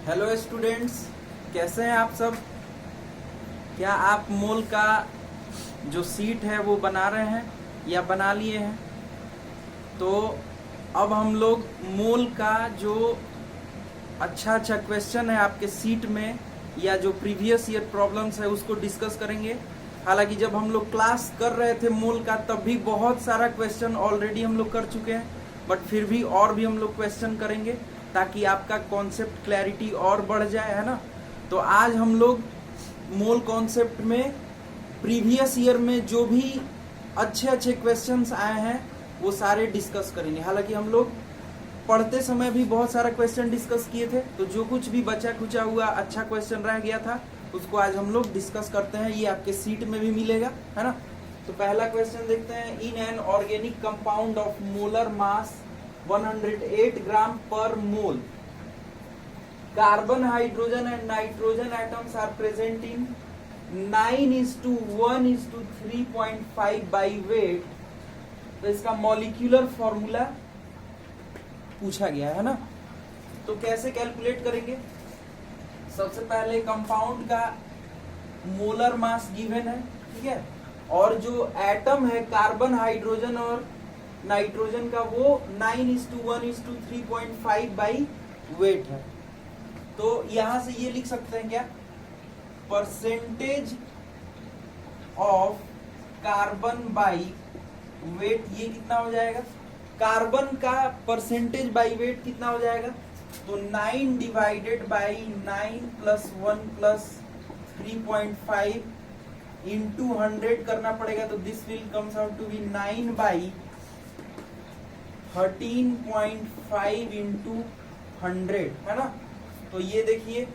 Hello students, कैसे हैं आप सब। क्या आप मोल का जो सीट है वो बना रहे हैं या बना लिए हैं। तो अब हम लोग मोल का जो अच्छा क्वेश्चन है आपके सीट में या जो प्रीवियस ईयर प्रॉब्लम्स है उसको डिस्कस करेंगे। हालांकि जब हम लोग क्लास कर रहे थे मोल का तब भी बहुत सारा क्वेश्चन ऑलरेडी हम लोग कर चुके हैं, बट फिर भी और भी हम लोग क्वेश्चन करेंगे ताकि आपका कॉन्सेप्ट क्लैरिटी और बढ़ जाए, है ना। तो आज हम लोग मोल कॉन्सेप्ट में प्रीवियस ईयर में जो भी अच्छे क्वेश्चंस आए हैं वो सारे डिस्कस करेंगे। हालांकि हम लोग पढ़ते समय भी बहुत सारा क्वेश्चन डिस्कस किए थे, तो जो कुछ भी बचा खुचा हुआ अच्छा क्वेश्चन रह गया था उसको आज हम लोग डिस्कस करते हैं। ये आपके सीट में भी मिलेगा, है ना। तो पहला क्वेश्चन देखते हैं। In an organic compound of molar mass 108 gram per mole, carbon, hydrogen and nitrogen atoms are present in 9:1:3.5 by weight. तो इसका मॉलिक्यूलर फॉर्मूला पूछा गया है ना। तो कैसे कैलकुलेट करेंगे। सबसे पहले कंपाउंड का मोलर मास गिवन है, ठीक है, और जो एटम है कार्बन, हाइड्रोजन और नाइट्रोजन का वो 9:1:3.5 बाई वेट है। तो यहां से ये लिख सकते हैं क्या, percentage of carbon by wait. ये कितना हो जाएगा, कार्बन का परसेंटेज बाई वेट कितना हो जाएगा, तो 9 डिवाइडेड बाई 9 + 1 + 3.5 इंटू 100 करना पड़ेगा। तो this will comes out to be 9/13.5 into 100, है ना। तो ये देखिए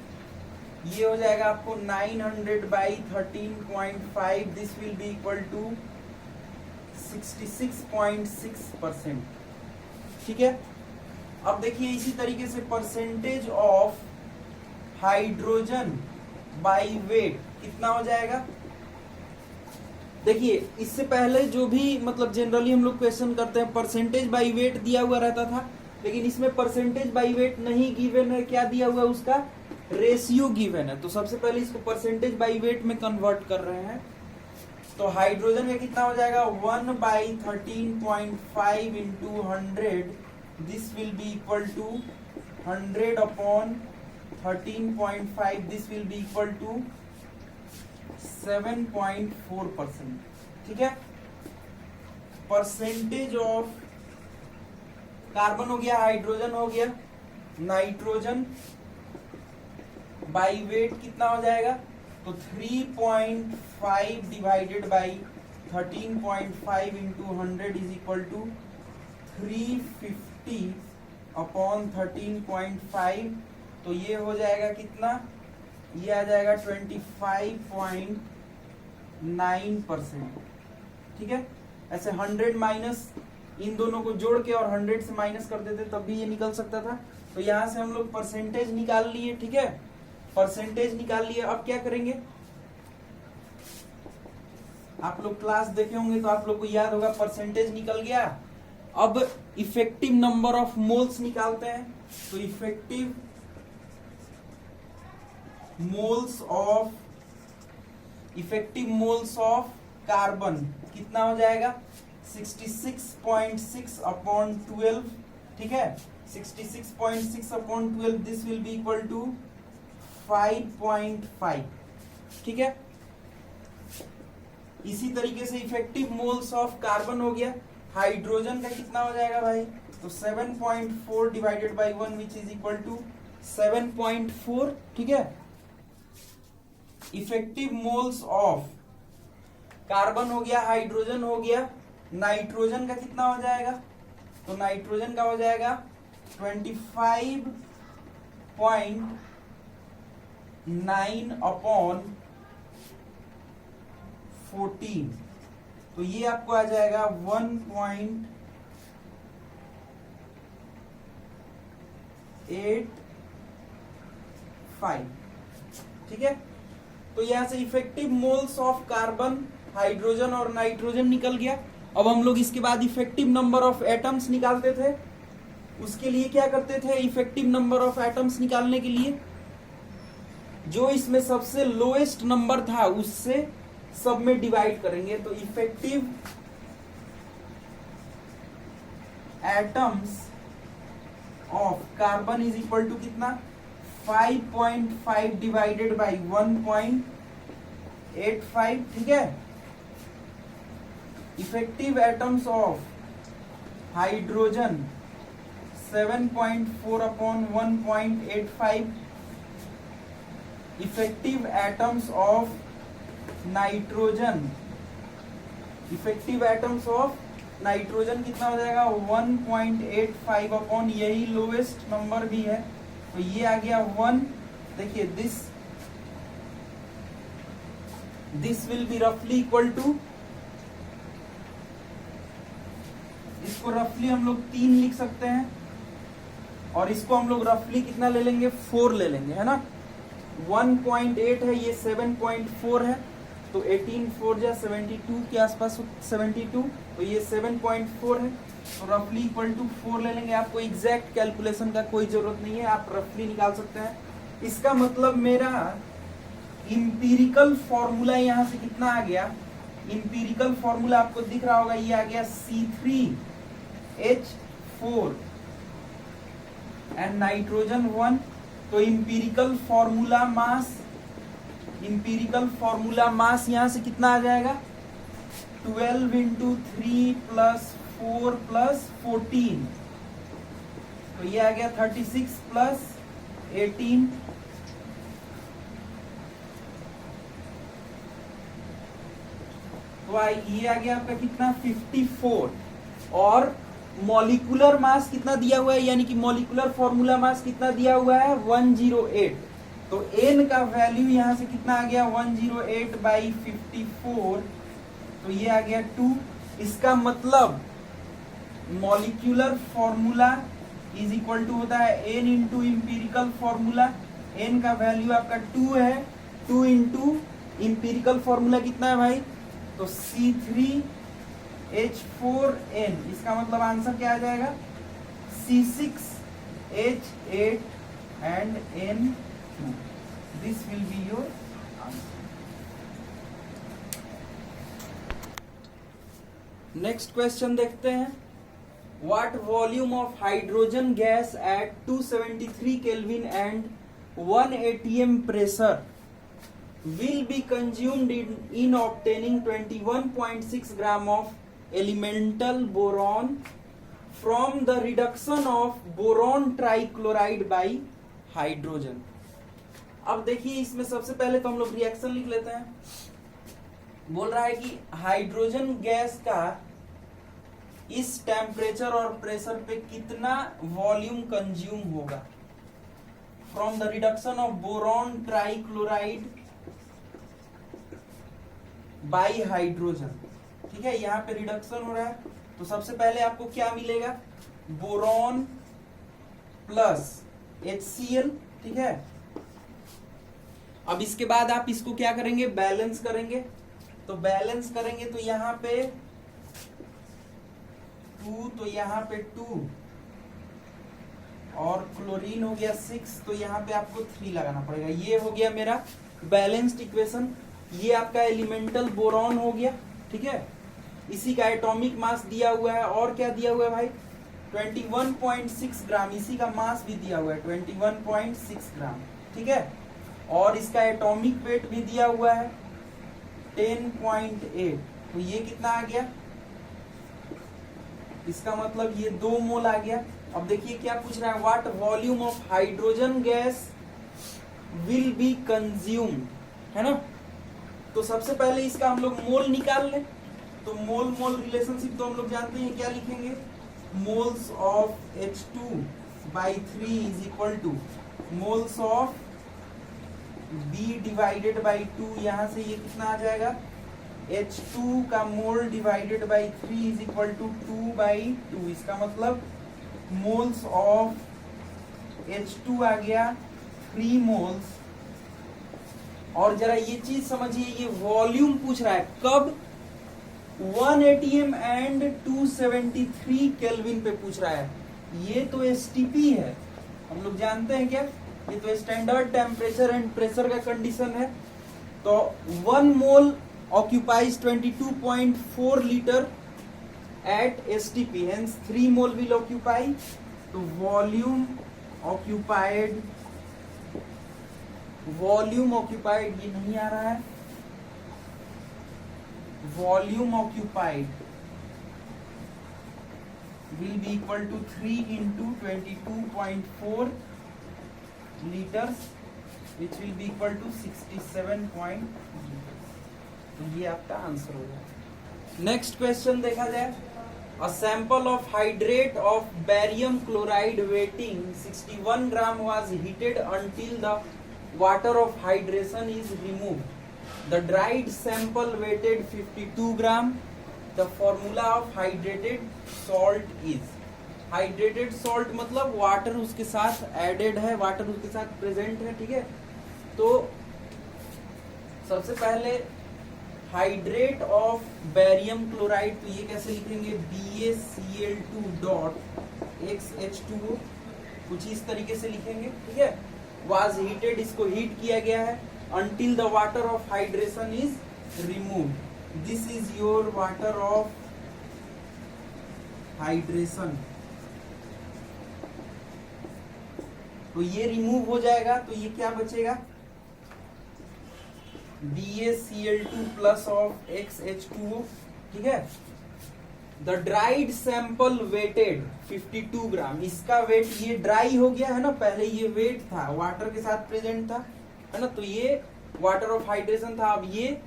ये हो जाएगा आपको 900/13.5, this will be equal to 66.6%, ठीक है। अब देखिए इसी तरीके से percentage of hydrogen by weight कितना हो जाएगा। देखिए इससे पहले जो भी मतलब जनरली हम लोग क्वेश्चन करते हैं परसेंटेज बाई वेट दिया हुआ रहता था, लेकिन इसमें परसेंटेज बाई वेट नहीं गिवन है। क्या दिया हुआ है, उसका रेशियो गिवन है। तो सबसे पहले इसको परसेंटेज बाई वेट में कन्वर्ट कर रहे हैं। तो हाइड्रोजन में कितना हो जाएगा, 1/13.5 into 100, this will be equal to 100/13.5, this will be equal to 7.4%, ठीक है। परसेंटेज ऑफ कार्बन हो गया, हाइड्रोजन हो गया, नाइट्रोजन बाई वेट कितना हो जाएगा, तो 3.5 divided by 13.5 into 100 is equal to 350/13.5। तो ये हो जाएगा कितना, ये आ जाएगा 25.9%, ठीक है। ऐसे 100 माइनस इन दोनों को जोड़ के और 100 से माइनस कर देते तब भी ये निकल सकता था। तो यहां से हम लोग परसेंटेज निकाल लिए, ठीक है, परसेंटेज निकाल लिए। अब क्या करेंगे, आप लोग क्लास देखे होंगे तो आप लोग को याद होगा परसेंटेज निकल गया। अब इफेक्टिव नंबर ऑफ मोल्स निकालते हैं। तो इफेक्टिव मोल्स ऑफ कार्बन कितना हो जाएगा, 66.6/12, ठीक है, 66.6/12, this will be equal to 5.5, ठीक है। इसी तरीके से इफेक्टिव मोल्स ऑफ कार्बन हो गया। हाइड्रोजन का कितना हो जाएगा भाई, तो 7.4 divided by 1 which is equal to 7.4, ठीक है। इफेक्टिव मोल्स ऑफ कार्बन हो गया, हाइड्रोजन हो गया, नाइट्रोजन का कितना हो जाएगा, तो नाइट्रोजन का हो जाएगा 25.9/14। तो ये आपको आ जाएगा 1.85, ठीक है। तो यहां से effective moles of carbon, hydrogen और नाइट्रोजन निकल गया। अब हम लोग इसके बाद इफेक्टिव नंबर ऑफ एटम्स निकालते थे। उसके लिए क्या करते थे, इफेक्टिव नंबर ऑफ एटम्स निकालने के लिए जो इसमें सबसे लोएस्ट नंबर था उससे सब में डिवाइड करेंगे। तो effective atoms of carbon is equal to कितना 5.5 डिवाइडेड बाई 1.85, ठीक है। Effective atoms of hydrogen 7.4 upon 1.85। Effective atoms of nitrogen, effective atoms of nitrogen कितना हो जाएगा 1.85 अपॉन, यही लोएस्ट नंबर भी है तो ये आ गया 1। देखिए दिस विल बी रफली इक्वल टू, इसको रफली हम लोग 3 लिख सकते हैं और इसको हम लोग रफली कितना ले लेंगे 4 ले लेंगे, है ना। 1.8 है, ये 7.4 है तो 18 4 जा 72 के आसपास 72, तो ये 7.4 है तो रफली इक्वल टू 4 ले लेंगे। आपको एग्जैक्ट कैलकुलेशन का कोई जरूरत नहीं है, आप रफली निकाल सकते हैं। इसका मतलब मेरा इंपीरिकल फॉर्मूला यहाँ से कितना आ गया, इंपीरिकल फॉर्मूला आपको दिख रहा होगा, ये आ गया C3H4 एंड नाइट्रोजन 1। तो इंपीरिकल फॉर्मूला मास यहाँ से कितना आ जाएगा 12 इंटू 3 प्लस 4 प्लस 14, तो ये आ गया 36 प्लस 18, तो ये आ गया आपका कितना 54। और मॉलिक्यूलर मास कितना दिया हुआ है, यानी कि मॉलिक्यूलर फॉर्मूला मास कितना दिया हुआ है 108, तो n का वैल्यू यहां से कितना आ गया 108 बाई 54, तो ये आ गया 2। इसका मतलब molecular formula is equal to होता है n into empirical formula, n का वैल्यू आपका 2 है, 2 इंटू इंपीरिकल फॉर्मूला कितना है भाई, तो C3H4n, इसका मतलब आंसर क्या आ जाएगा C6H8 and N2, this will be your answer। Next question देखते हैं। What volume of hydrogen gas at 273 Kelvin and 1 atm pressure will be consumed in obtaining 21.6 gram of elemental boron from the reduction of boron trichloride by hydrogen। अब देखिए इसमें सबसे पहले तो हम लोग रिएक्शन लिख लेते हैं। बोल रहा है कि हाइड्रोजन गैस का इस टेम्परेचर और प्रेशर पे कितना वॉल्यूम कंज्यूम होगा from the reduction of boron trichloride by hydrogen. ठीक है, यहाँ पे रिडक्शन हो रहा है तो सबसे पहले आपको क्या मिलेगा बोरॉन प्लस HCl। ठीक है, अब इसके बाद आप इसको क्या करेंगे बैलेंस करेंगे, तो बैलेंस करेंगे तो यहाँ पे 2, तो यहाँ पे 2 और क्लोरीन हो गया 6, तो यहाँ पे आपको 3 लगाना पड़ेगा। ये हो गया मेरा बैलेंस्ड इक्वेशन। ये आपका एलिमेंटल बोरॉन हो गया। ठीक है, इसी का एटॉमिक मास दिया हुआ है और क्या दिया हुआ है भाई 21.6 ग्राम, इसी का मास भी दिया हुआ है 21.6 ग्राम। ठीक है, और इसका एटॉमिक वेट भी दिया हुआ है 10.8, तो ये कितना आ गया, इसका मतलब ये 2 मोल आ गया। अब देखिए क्या पूछ रहा है, what volume of hydrogen gas will be consumed, है ना। तो सबसे पहले इसका हम लोग मोल निकाल लें, तो मोल मोल रिलेशनशिप तो हम लोग जानते हैं, क्या लिखेंगे moles of H2/3 is equal to moles of B divided by 2। यहां से ये कितना आ जाएगा H2 का mole divided by 3 is equal to 2/2। इसका मतलब मोल्स ऑफ H2 आ गया 3 मोल्स। और जरा ये चीज समझिए, ये वॉल्यूम पूछ रहा है कब 1 atm एंड 273 केल्विन पे पूछ रहा है। ये तो STP है, हम लोग जानते हैं क्या ये तो स्टैंडर्ड टेम्परेचर एंड प्रेशर का कंडीशन है। तो 1 मोल occupies 22.4 liter at STP, hence 3 mole will occupy। तो volume occupied ये नहीं आ रहा है, volume occupied will be equal to 3 into 22.4 liters which will be equal to 67 point। तो ये आपका आंसर होगा। नेक्स्ट क्वेश्चन देखा जाए, a sample of hydrate of barium chloride waiting 61 gram was heated until the water of hydration is removed। The dried sample weighted 52 gram। The formula of hydrated salt is। Hydrated salt मतलब water उसके साथ added है, water उसके साथ present है, ठीक है। तो सबसे पहले हाइड्रेट ऑफ बैरियम क्लोराइड, तो ये कैसे लिखेंगे, BaCl2 डॉट XH2O, कुछ इस तरीके से लिखेंगे, ठीक है। वाज हीटेड, इसको हीट किया गया है, until the water of hydration is removed। This is your water of hydration। तो ये रिमूव हो जाएगा, तो ये क्या बचेगा, BaCl2 प्लस ऑफ XH2O, ठीक है। द ड्राइड सैंपल वेटेड 52 ग्राम, इसका वेट, ये ड्राई हो गया है ना, पहले ये वेट था, वाटर के साथ प्रेजेंट था, है ना, तो ये वाटर ऑफ हाइड्रेशन था, अब ये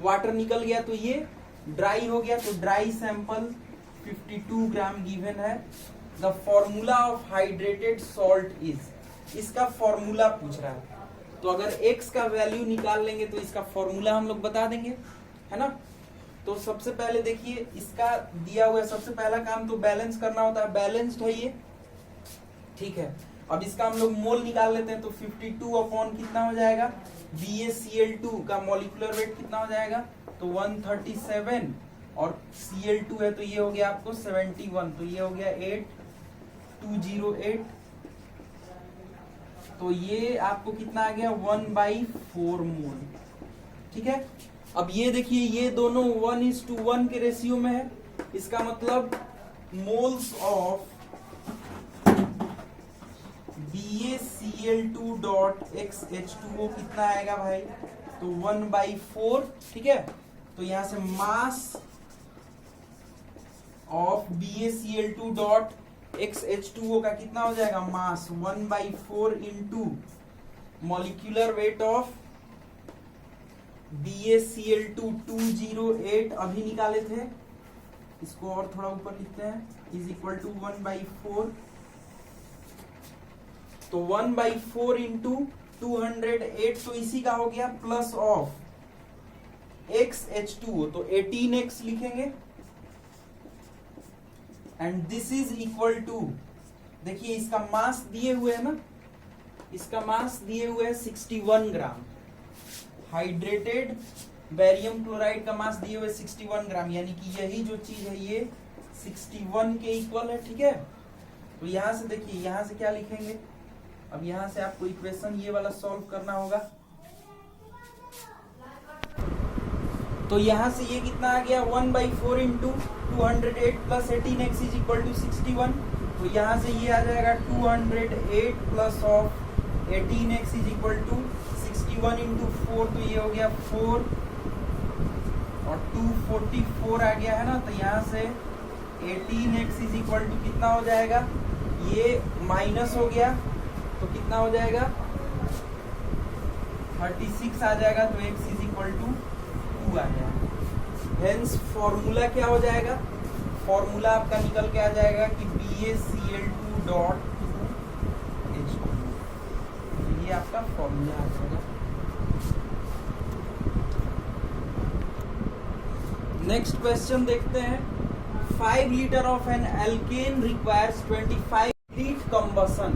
वाटर निकल गया तो ये ड्राई हो गया, तो ड्राई सैंपल 52 ग्राम गिवन है। The formula of hydrated salt is, इसका फॉर्मूला पूछ रहा है, तो अगर x का वैल्यू निकाल लेंगे तो इसका फॉर्मूला हम लोग बता देंगे, है ना। तो सबसे पहले देखिए, इसका दिया हुआ है, सबसे पहला काम तो बैलेंस करना होता है, बैलेंस्ड है ये, ठीक है। अब इसका हम लोग मोल निकाल लेते हैं, तो 52 अपॉन कितना हो जाएगा, BaCl2 का मॉलिक्यूलर वेट कितना हो जाएगा, तो 137, और Cl2 है तो ये हो गया आपको 71, तो ये हो गया 8208, तो ये आपको कितना आ गया 1/4 मोल, ठीक है। अब ये देखिए, ये दोनों 1:1 के रेशियो में है, इसका मतलब moles of BaCl2 dot XH2O कितना आएगा भाई, तो 1/4, ठीक है। तो यहां से mass of BaCl2 dot XH2O का कितना हो जाएगा, मास 1/4 into molecular weight of BaCl2 208 अभी निकाले थे, इसको और थोड़ा ऊपर लिखते हैं, इज इक्वल टू 1/4, तो 1/4 इंटू 208, तो इसी का हो गया प्लस ऑफ XH2O, तो 18x लिखेंगे, and this is equal to, देखिए इसका मास दिए हुए है ना, इसका मास दिए हुए है 61 ग्राम, हाइड्रेटेड बैरियम क्लोराइड का मास दिए हुए 61 ग्राम, यानी कि यही जो चीज है ये 61 के इक्वल है, ठीक है। तो यहां से देखिए, यहां से क्या लिखेंगे, अब यहां से आपको इक्वेशन ये वाला सॉल्व करना होगा, तो यहां से ये कितना आ गया 1/4 into 208 plus 18x is equal to 61, तो यहां से ये आ जाएगा 208 plus of 18x is equal to 61 into 4, तो ये हो गया 4 और 244 आ गया है ना, तो यहाँ से 18x इज इक्वल टू कितना हो जाएगा, ये माइनस हो गया तो कितना हो जाएगा 36 आ जाएगा, तो x इज इक्वल टू 2 आ जाएगा। हेंस फॉर्मूला क्या हो जाएगा, फॉर्मूला आपका निकल के आ जाएगा कि BaCl2 डॉट H2, ये आपका फॉर्मूला आ जाएगा। नेक्स्ट क्वेश्चन देखते हैं, 5 litre of an alkane requires 25 heat combustion,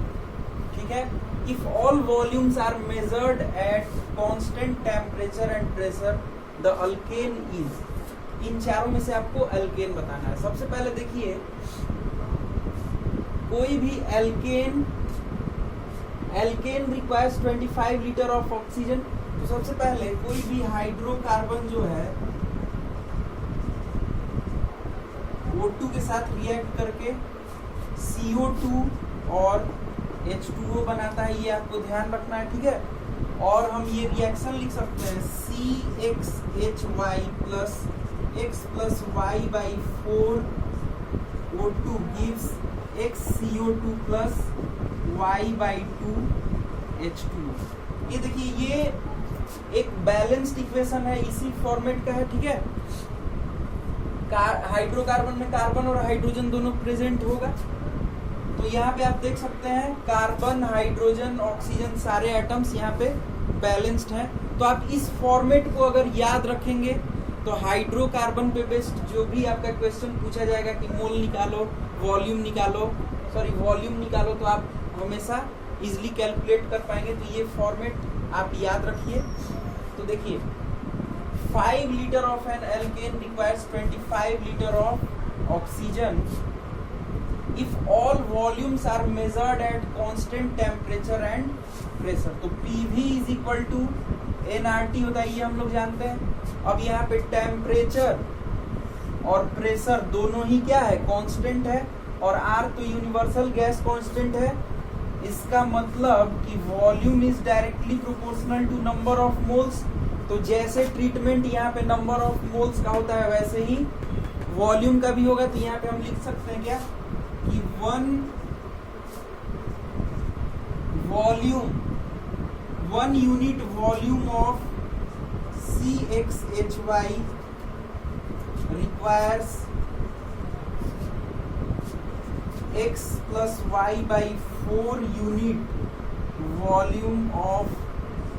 ठीक है। If all volumes are measured at constant temperature and pressure the alkane is, इन चारों में से आपको एल्केन बताना है। सबसे पहले देखिए, कोई भी alkene alkene requires 25 litre of oxygen. तो सबसे पहले कोई भी हाइड्रोकार्बन जो है O2 के साथ रिएक्ट करके CO2 और H2O बनाता है, ये आपको ध्यान रखना है, ठीक है। और हम ये रिएक्शन लिख सकते हैं CXHY plus X plus Y by 4 O2 gives XCO2 plus Y by 2 H2O। ये देखिए ये एक बैलेंस्ड इक्वेशन है, इसी फॉर्मेट का है, ठीक है। हाइड्रोकार्बन में कार्बन और हाइड्रोजन दोनों प्रेजेंट होगा। तो यहाँ पे आप देख सकते हैं कार्बन, हाइड्रोजन, ऑक्सीजन सारे एटम्स यहाँ पे बैलेंस्ड हैं। तो आप इस फॉर्मेट को अगर याद रखेंगे तो हाइड्रोकार्बन पे बेस्ड जो भी आपका क्वेश्चन पूछा जाएगा कि मोल निकालो, वॉल्यूम निकालो, तो आप हमेशा इजिली कैलकुलेट कर पाएंगे। तो ये फॉर्मेट आप याद रखिए। तो देखिए 5 liter of an alkane requires 25 liter of oxygen if all volumes are measured at constant temperature and pressure। तो PV is equal to nRT होता है, ये हम लोग जानते हैं। अब यहाँ पे टेम्परेचर और प्रेशर दोनों ही क्या है, कांस्टेंट है, और R तो यूनिवर्सल गैस कांस्टेंट है। इसका मतलब कि volume is directly proportional to number of moles. तो जैसे ट्रीटमेंट यहाँ पे नंबर ऑफ मोल्स का होता है वैसे ही वॉल्यूम का भी होगा। तो यहाँ पे हम लिख सकते हैं क्या कि 1 unit volume of CXHY requires X plus Y by 4 unit volume of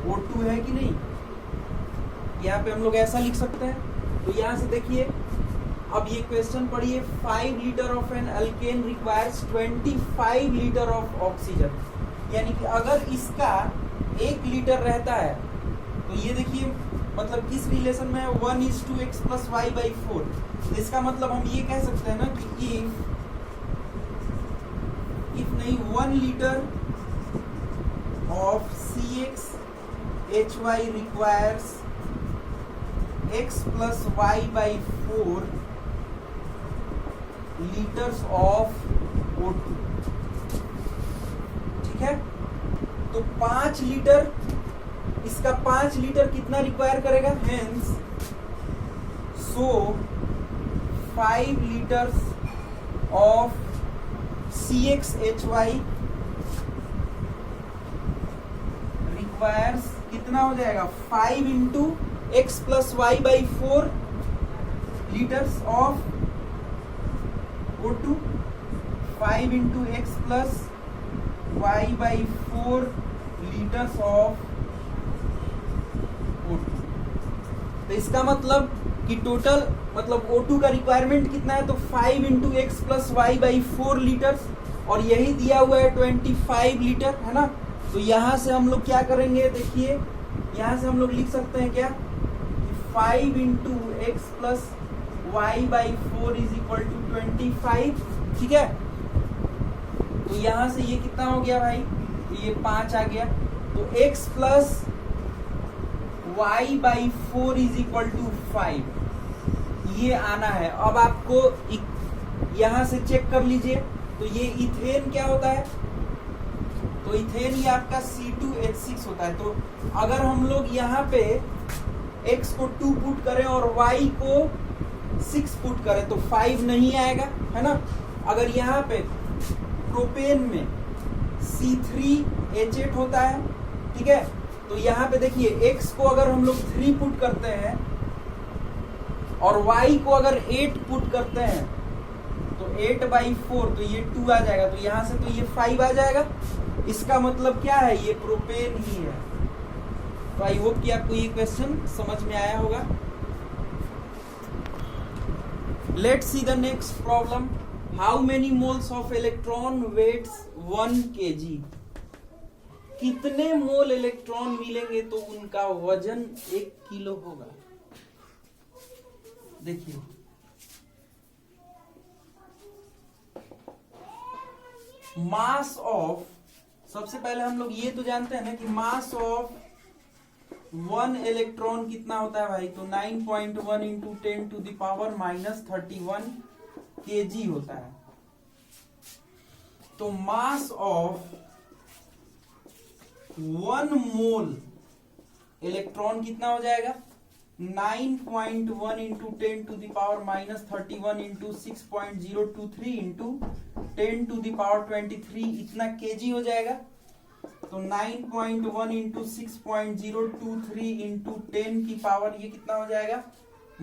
O2 है कि नहीं। यहाँ पे हम लोग ऐसा लिख सकते हैं। तो यहाँ से देखिए अब ये क्वेश्चन पढ़िए, 5 litre of an alkane requires 25 litre of oxygen. यानी कि अगर इसका 1 लीटर रहता है तो ये देखिए मतलब किस रिलेशन में है, 1:x प्लस y बाई 4। इसका मतलब हम ये कह सकते हैं ना कि इफ नहीं 1 litre of CXHY requires X plus Y by 4 litres of O2, ठीक है। तो 5 लीटर, इसका 5 लीटर कितना रिक्वायर करेगा, hence so 5 litres of CXHY requires कितना हो जाएगा, 5 into X plus Y by 4 litres of O2, 5 into X plus Y by 4 litres of O2। तो इसका मतलब कि टोटल मतलब O2 का रिक्वायरमेंट कितना है, तो 5 into X plus Y by 4 litres, और यही दिया हुआ है 25 लीटर, है ना। तो यहाँ से हम लोग क्या करेंगे, देखिए यहाँ से हम लोग लिख सकते हैं क्या, 5 into x plus y by 4 is equal to 25, ठीक है। तो यहाँ से ये कितना हो गया भाई, ये 5 आ गया। तो x plus y by 4 is equal to 5, ये आना है। अब आपको यहाँ से चेक कर लीजिए, तो ये इथेन क्या होता है, तो इथेन ये आपका C2H6 होता है। तो अगर हम लोग यहाँ पे x को 2 पुट करें और y को 6 पुट करें तो 5 नहीं आएगा, है ना। अगर यहाँ पे प्रोपेन में C3H8 होता है, ठीक है। तो यहाँ पे देखिए x को अगर हम लोग 3 पुट करते हैं और y को अगर 8 पुट करते हैं तो 8/4, तो ये 2 आ जाएगा। तो यहाँ से तो ये 5 आ जाएगा। इसका मतलब क्या है, ये प्रोपेन ही है। तो आई होप कि आपको ये क्वेश्चन समझ में आया होगा। Let's see the next problem. How many moles of electron weights 1 kg। कितने मोल इलेक्ट्रॉन मिलेंगे तो उनका वजन 1 किलो होगा। देखिए मास ऑफ सबसे पहले हम लोग ये तो जानते हैं ना कि मास ऑफ 1 इलेक्ट्रॉन कितना होता है भाई, तो 9.1 into 10 to the power -31 kg होता है। तो मास ऑफ 1 मोल इलेक्ट्रॉन कितना हो जाएगा, 9.1 into 10 to the power -31 into 6.023 into 10 to the power 23 इतना केजी हो जाएगा। तो 9.1 इंटू 6.023 इंटू 10 की पावर ये कितना हो जाएगा,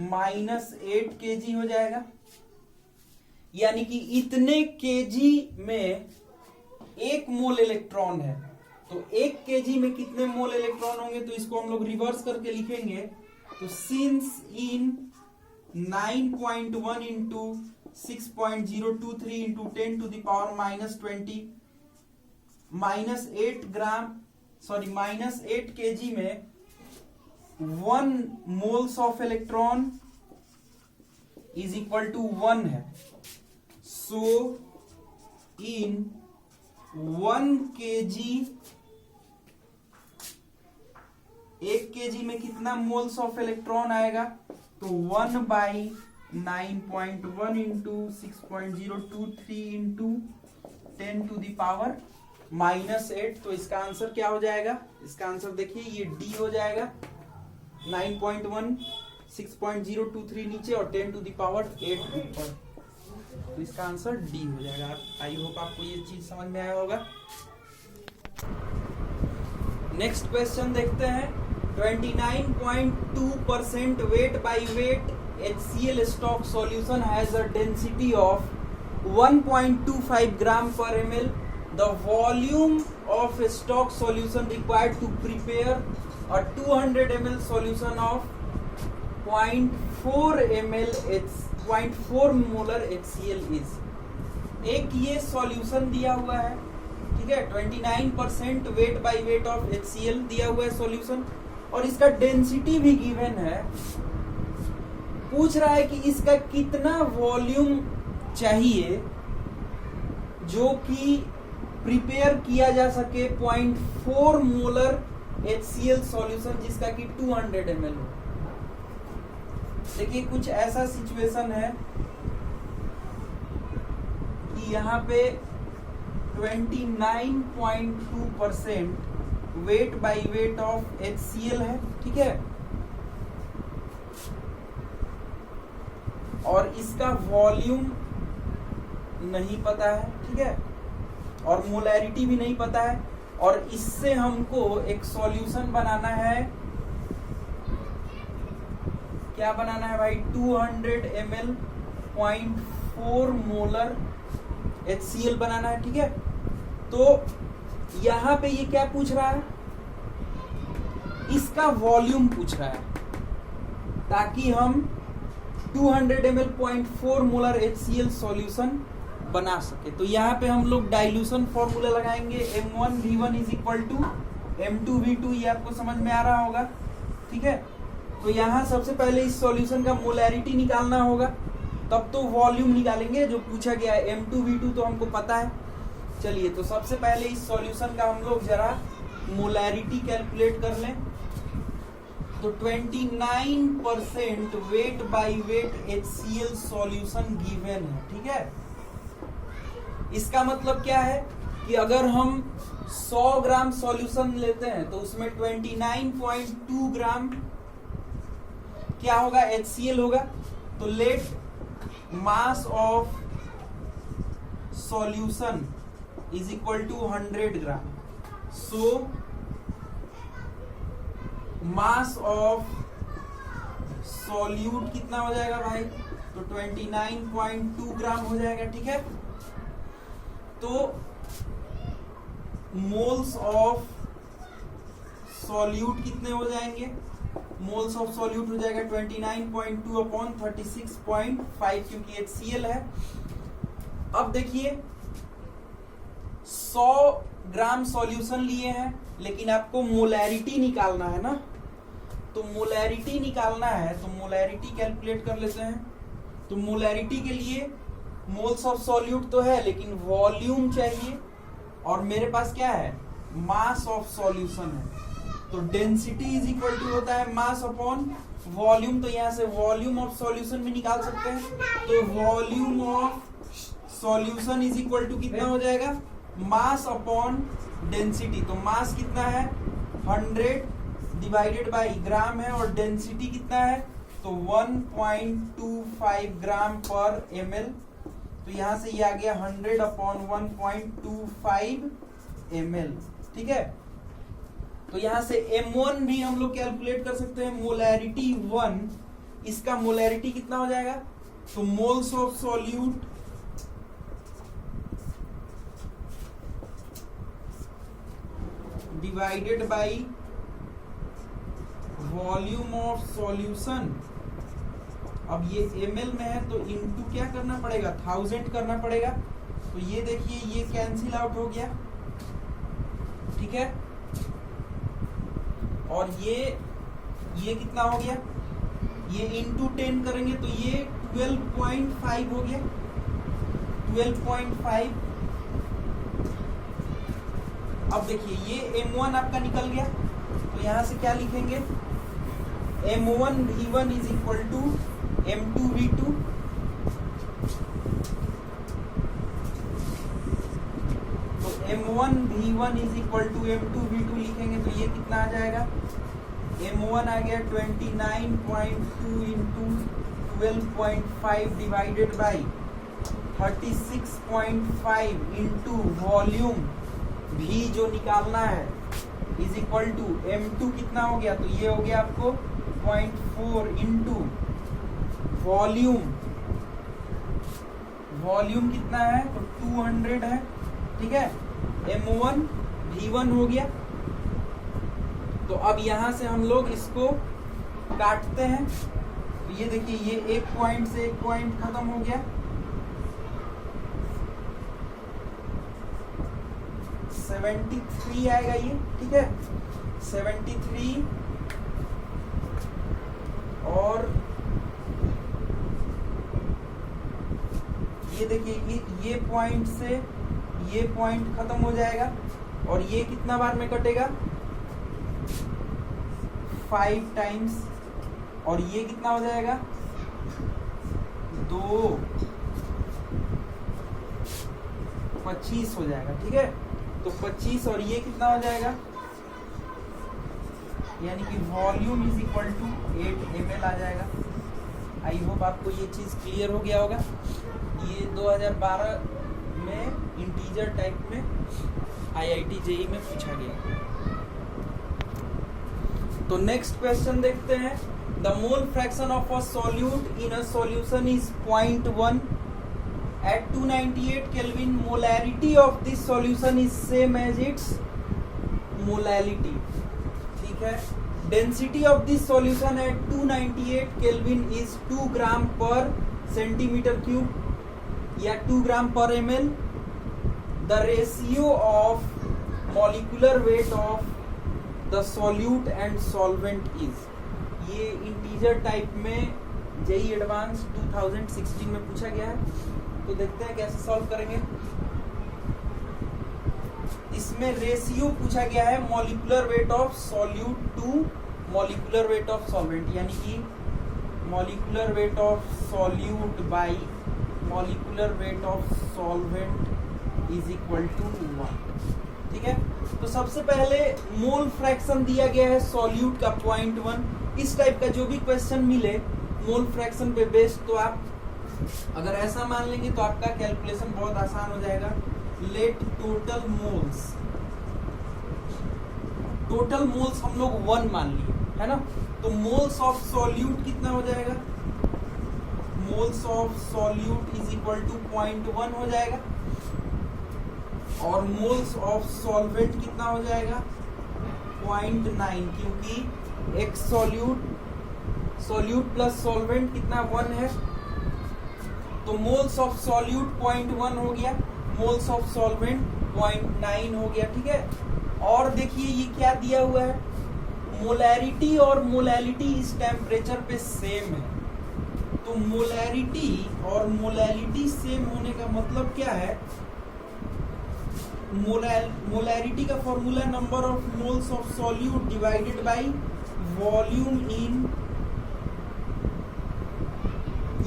-8 केजी हो जाएगा। यानी कि इतने केजी में 1 मोल इलेक्ट्रॉन है। तो 1 केजी में कितने मोल इलेक्ट्रॉन होंगे, तो इसको हम लोग रिवर्स करके लिखेंगे। तो since in 9.1 into 6.023 into 10 to the power -20 -8 kg में 1 moles of electron is equal to 1 है। सो इन 1 केजी 1 केजी में कितना मोल्स ऑफ इलेक्ट्रॉन आएगा, तो 1/9.1 into 6.023 into 10 to the power -8। तो इसका आंसर क्या हो जाएगा, इसका आंसर देखिए ये डी हो जाएगा। 9.1 6.023 नीचे और 10 टू द पावर 8 ऊपर। तो इसका आंसर डी हो जाएगा। आई होप आपको ये चीज समझ में आया होगा। नेक्स्ट क्वेश्चन देखते हैं। 29.2% weight by weight HCl stock solution has a density of 1.25 gram per ml. The volume of stock solution required to prepare a 200 ml solution of 0.4 molar HCl is। एक ये सॉल्यूशन दिया हुआ है, ठीक है, 29% weight by weight of HCl दिया हुआ है सॉल्यूशन, और इसका डेंसिटी भी गिवन है। पूछ रहा है कि इसका कितना वॉल्यूम चाहिए जो कि प्रिपेयर किया जा सके 0.4 मोलर HCl सॉल्यूशन जिसका कि 200 ml हो। देखिए कुछ ऐसा सिचुएशन है कि यहाँ पे 29.2% weight by weight of HCl है, ठीक है, और इसका वॉल्यूम नहीं पता है, ठीक है, और मोलैरिटी भी नहीं पता है, और इससे हमको एक सॉल्यूशन बनाना है। क्या बनाना है भाई, 200 ml 0.4 मोलर HCl बनाना है, ठीक है। तो यहां पे ये क्या पूछ रहा है, इसका वॉल्यूम पूछ रहा है, ताकि हम 200 ml 0.4 मोलर HCl सॉल्यूशन बना सके। तो यहाँ पे हम लोग डाइल्यूशन फॉर्मूला लगाएंगे, M1V1 is equal to M2V2। ये आपको समझ में आ रहा होगा, ठीक है। तो यहाँ सबसे पहले इस सॉल्यूशन का मोलैरिटी निकालना होगा, तब तो वॉल्यूम निकालेंगे। जो पूछा गया है M2V2 तो हमको पता है। चलिए, तो सबसे पहले इस सॉल्यूशन का हम लोग जरा मोलैरिटी कैलकुलेट कर लें। तो 29% weight by weight HCl solution given है, ठीक है। इसका मतलब क्या है कि अगर हम 100 ग्राम सॉल्यूशन लेते हैं तो उसमें 29.2 ग्राम क्या होगा, HCl होगा। तो let mass of solution is equal to 100 gram. So mass of solute कितना हो जाएगा भाई, तो 29.2 ग्राम हो जाएगा, ठीक है। तो मोल्स ऑफ सॉल्यूट कितने हो जाएंगे, मोल्स ऑफ सॉल्यूट हो जाएगा 29.2 अपॉन 36.5, क्योंकि HCl है। अब देखिए 100 ग्राम सॉल्यूशन लिए हैं, लेकिन आपको मोलैरिटी निकालना है ना। तो मोलैरिटी निकालना है तो मोलैरिटी कैलकुलेट कर लेते हैं। तो मोलैरिटी के लिए मोल्स ऑफ सॉल्यूट तो है, लेकिन वॉल्यूम चाहिए। और मेरे पास क्या है, मास ऑफ सॉल्यूशन है। तो डेंसिटी इज इक्वल टू होता है मास अपॉन वॉल्यूम। तो यहां से वॉल्यूम ऑफ सॉल्यूशन भी निकाल सकते हैं। तो volume of solution is equal to कितना हो जाएगा, मास अपॉन डेंसिटी। तो मास कितना है 100 डिवाइडेड बाई ग्राम है, और डेंसिटी कितना है तो 1.25 ग्राम पर ml। तो यहां से ये आ गया 100 अपॉन 1.25 ml। ठीक है, तो यहां से M1 भी हम लोग कैलकुलेट कर सकते हैं, मोलैरिटी 1। इसका मोलैरिटी कितना हो जाएगा, तो moles of solute divided by volume of solution. अब ये ml में है तो इनटू क्या करना पड़ेगा, 1000 करना पड़ेगा। तो ये देखिए ये कैंसिल आउट हो गया, ठीक है। और ये कितना हो गया, ये इंटू 10 करेंगे तो ये 12.5 हो गया, 12.5। अब देखिए ये M1 आपका निकल गया, तो यहां से क्या लिखेंगे, M1 V1 is equal to M2 V2। तो M1 V1 is equal to M2 V2 लिखेंगे तो ये कितना आ जाएगा, M1 आ गया 29.2 into 12.5 divided by 36.5 into volume V जो निकालना है इज इक्वल टू M2 कितना हो गया, तो ये हो गया आपको 0.4 इंटू वॉल्यूम कितना है तो 200 है, ठीक है। M1 V1 हो गया। तो अब यहां से हम लोग इसको काटते हैं, तो ये देखिए ये एक पॉइंट से एक पॉइंट खत्म हो गया, 73 आएगा ये, ठीक है 73। और ये देखिए ये पॉइंट से ये पॉइंट खत्म हो जाएगा, और ये कितना बार में कटेगा 5 टाइम्स, और ये कितना हो जाएगा 2 25 हो जाएगा, ठीक है। तो 25 और ये कितना हो जाएगा, यानी कि volume is equal to 8 ml आ जाएगा। आई होप आपको ये चीज क्लियर हो गया होगा। ये 2012 में इंटीजर टाइप में IIT JEE में पूछा गया। तो नेक्स्ट क्वेश्चन देखते हैं। The mole fraction of a solute in a solution is 0.1 at 298 Kelvin. Molarity of this solution is same as its molality, ठीक है। Density of this solution at 298 Kelvin is 2 gram per centimeter cube या 2 gram per ml. The ratio of molecular weight of the solute and solvent is, ये integer type में JEE advance 2016 में पूछा गया है। तो देखते हैं कैसे सॉल्व करेंगे। इसमें रेशियो पूछा गया है molecular weight of solute to molecular weight of solvent, यानी कि molecular weight of solute by molecular weight of solvent is equal to 1, ठीक है। तो सबसे पहले मोल फ्रैक्शन दिया गया है सॉल्यूट का 0.1। इस टाइप का जो भी क्वेश्चन मिले मोल फ्रैक्शन पे बेस्ड, तो आप अगर ऐसा मान लेंगे तो आपका कैलकुलेशन बहुत आसान हो जाएगा। लेट टोटल मोल्स हम लोग 1 मान लिए, है ना। तो मोल्स ऑफ सॉल्यूट कितना हो जाएगा, moles of solute is equal to 0.1 हो जाएगा, और मोल्स ऑफ सॉल्वेंट कितना हो जाएगा 0.9, क्योंकि एक सॉल्यूट प्लस सॉल्वेंट कितना 1 है। तो मोल्स ऑफ सॉल्यूट 0.1 हो गया, मोल्स ऑफ सॉल्वेंट 0.9 हो गया, ठीक है। और देखिए ये क्या दिया हुआ है, मोलैरिटी और मोलैलिटी इस टेम्परेचर पे सेम है। तो मोलैरिटी और मोलैलिटी सेम होने का मतलब क्या है, मोलैरिटी का formula number of moles of solute divided by volume in,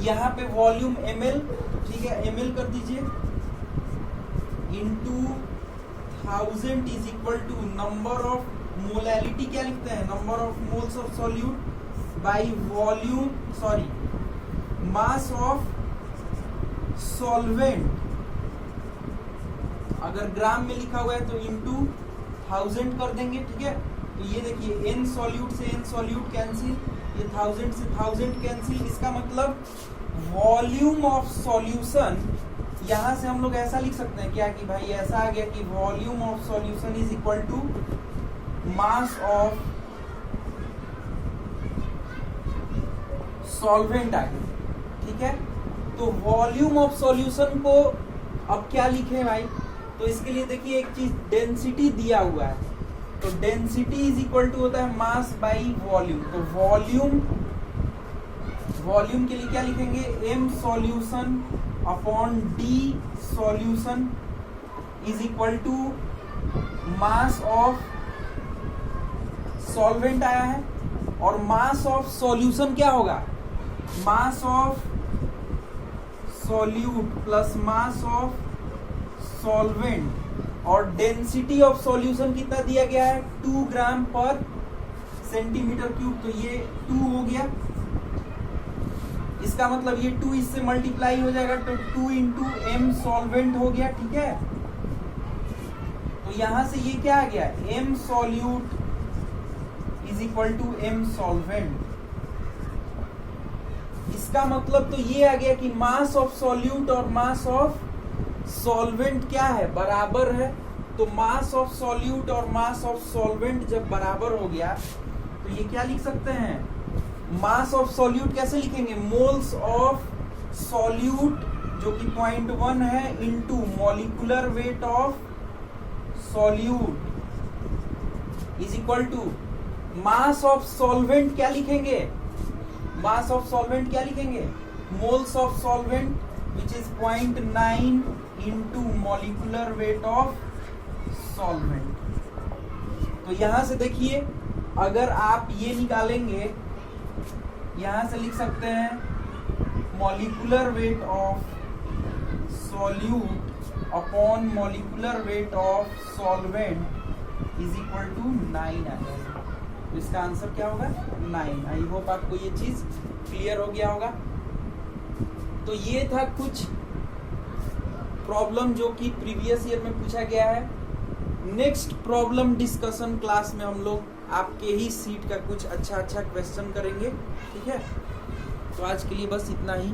यहाँ पे वॉल्यूम ml, ठीक है, ml कर दीजिए, into 1000 is equal to number of molarity, क्या लिखते हैं, number of moles of solute by volume, sorry, mass of solvent, अगर ग्राम में लिखा हुआ है तो इनटू 1000 कर देंगे, ठीक है। तो ये देखिए n सॉल्यूट से n सॉल्यूट कैंसिल, ये 1000 से 1000 कैंसिल, इसका मतलब वॉल्यूम ऑफ सॉल्यूशन, यहां से हम लोग ऐसा लिख सकते हैं क्या कि भाई ऐसा आ गया कि volume of solution is equal to mass of solvent आ गया, ठीक है। तो वॉल्यूम ऑफ सॉल्यूशन को अब क्या लिखें भाई, तो इसके लिए देखिए एक चीज डेंसिटी दिया हुआ है, तो डेंसिटी इज इक्वल टू होता है मास बाय वॉल्यूम, तो वॉल्यूम के लिए क्या लिखेंगे, m solution upon d solution is equal to mass of solvent आया है, और मास ऑफ सॉल्यूशन क्या होगा, mass of solute plus mass of solvent, और डेंसिटी ऑफ सॉल्यूशन कितना दिया गया है, 2 ग्राम पर सेंटीमीटर क्यूब, तो ये 2 हो गया, इसका मतलब ये 2 इससे मल्टीप्लाई हो जाएगा, तो 2 इंटू m सॉल्वेंट हो गया, ठीक है। तो यहां से ये क्या आ गया, m solute is equal to m solvent, इसका मतलब तो ये आ गया कि मास ऑफ सॉल्यूट और मास ऑफ सॉल्वेंट क्या है, बराबर है। तो मास ऑफ सॉल्यूट और मास ऑफ सॉल्वेंट जब बराबर हो गया तो ये क्या लिख सकते हैं, मास ऑफ सॉल्यूट कैसे लिखेंगे, मोल्स ऑफ सॉल्यूट जो कि 0.1 है into molecular weight of solute is equal to mass of solvent, क्या लिखेंगे, मास ऑफ सॉल्वेंट क्या लिखेंगे, moles of solvent which is 0.9 into molecular weight of solvent. तो यहां से देखिए अगर आप ये निकालेंगे, यहां से लिख सकते हैं molecular weight of solute upon molecular weight of solvent is equal to 9 आएगा। तो इसका आंसर क्या होगा, 9। आई होप आपको ये चीज क्लियर हो गया होगा। तो ये था कुछ प्रॉब्लम जो कि प्रीवियस ईयर में पूछा गया है। नेक्स्ट प्रॉब्लम डिस्कशन क्लास में हम लोग आपके ही सीट का कुछ अच्छा क्वेश्चन करेंगे, ठीक है। तो आज के लिए बस इतना ही।